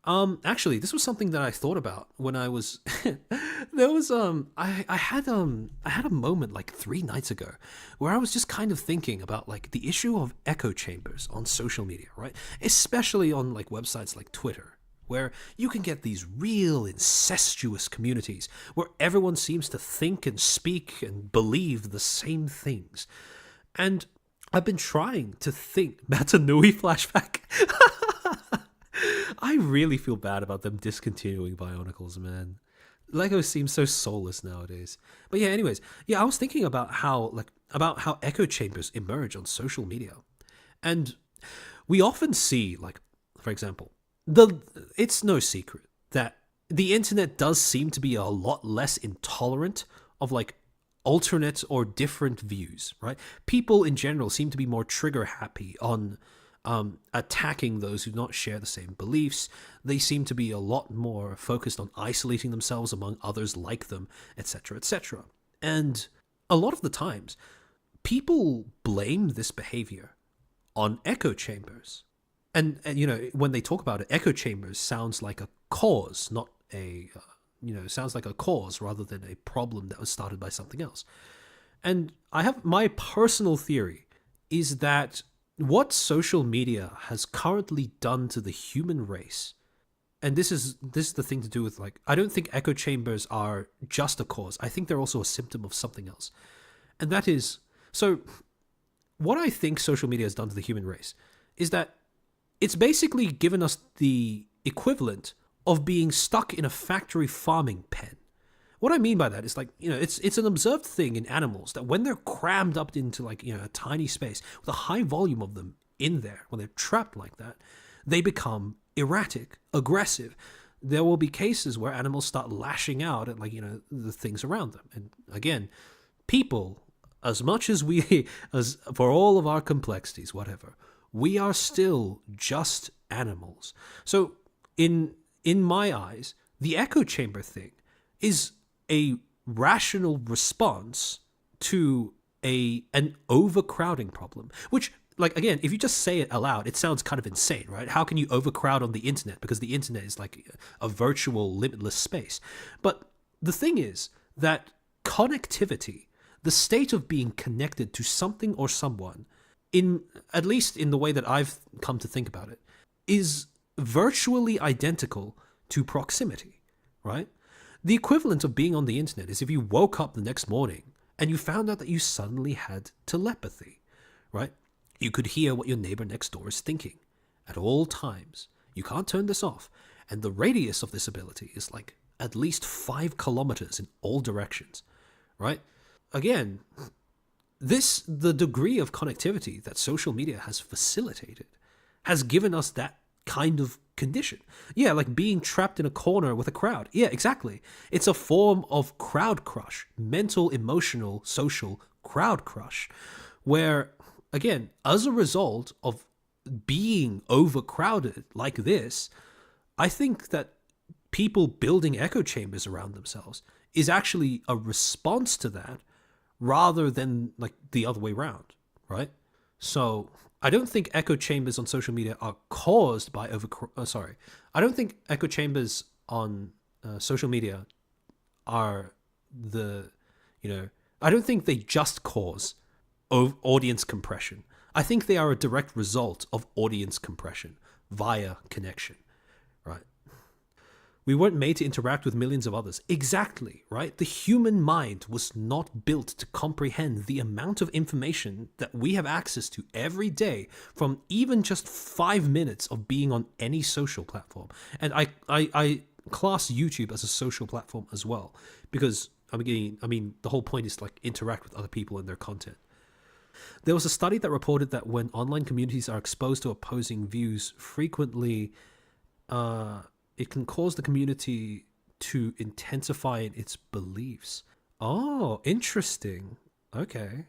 Actually, this was something that I thought about when I was there was I had a moment like 3 nights ago where I was just kind of thinking about like the issue of echo chambers on social media, right? Especially on like websites like Twitter, where you can get these real incestuous communities where everyone seems to think and speak and believe the same things. And I've been trying to think that's a Nui flashback. I really feel bad about them discontinuing Bionicles, man. Lego seems so soulless nowadays. But yeah, anyways, yeah, I was thinking about how echo chambers emerge on social media. And we often see like for example, the it's no secret that the internet does seem to be a lot less intolerant of like alternate or different views, right? People in general seem to be more trigger happy on attacking those who do not share the same beliefs. They seem to be a lot more focused on isolating themselves among others like them, etc., etc. And a lot of the times, people blame this behavior on echo chambers. And you know, when they talk about it, echo chambers sounds like a cause, not a sounds like a cause rather than a problem that was started by something else. And I have my personal theory is that what social media has currently done to the human race, and this is the thing to do with like, I don't think echo chambers are just a cause. I think they're also a symptom of something else. And that is, so what I think social media has done to the human race is that it's basically given us the equivalent of being stuck in a factory farming pen. What I mean by that is like, it's an observed thing in animals that when they're crammed up into like, a tiny space with a high volume of them in there, when they're trapped like that, they become erratic, aggressive. There will be cases where animals start lashing out at like, the things around them. And again, people, as much as we, as for all of our complexities, whatever, we are still just animals. So in my eyes, the echo chamber thing is a rational response to an overcrowding problem, which like again, if you just say it aloud, it sounds kind of insane, right? How can you overcrowd on the internet? Because the internet is like a virtual limitless space. But the thing is that connectivity, the state of being connected to something or someone, in at least in the way that I've come to think about it, is virtually identical to proximity, right? The equivalent of being on the internet is if you woke up the next morning and you found out that you suddenly had telepathy, right? You could hear what your neighbor next door is thinking at all times. You can't turn this off. And the radius of this ability is like at least 5 kilometers in all directions, right? Again, the degree of connectivity that social media has facilitated has given us that kind of condition. Yeah, like being trapped in a corner with a crowd. Yeah, exactly. It's a form of crowd crush, mental, emotional, social crowd crush, where, again, as a result of being overcrowded like this, I think that people building echo chambers around themselves is actually a response to that rather than like the other way around, right? So I don't think echo chambers on social media are caused by I don't think echo chambers on social media are the, I don't think they just cause audience compression. I think they are a direct result of audience compression via connection, right? We weren't made to interact with millions of others. Exactly, right? The human mind was not built to comprehend the amount of information that we have access to every day from even just 5 minutes of being on any social platform. And I class YouTube as a social platform as well, because the whole point is to like interact with other people and their content. There was a study that reported that when online communities are exposed to opposing views frequently, it can cause the community to intensify in its beliefs. Oh, interesting. Okay.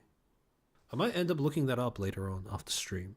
I might end up looking that up later on after stream.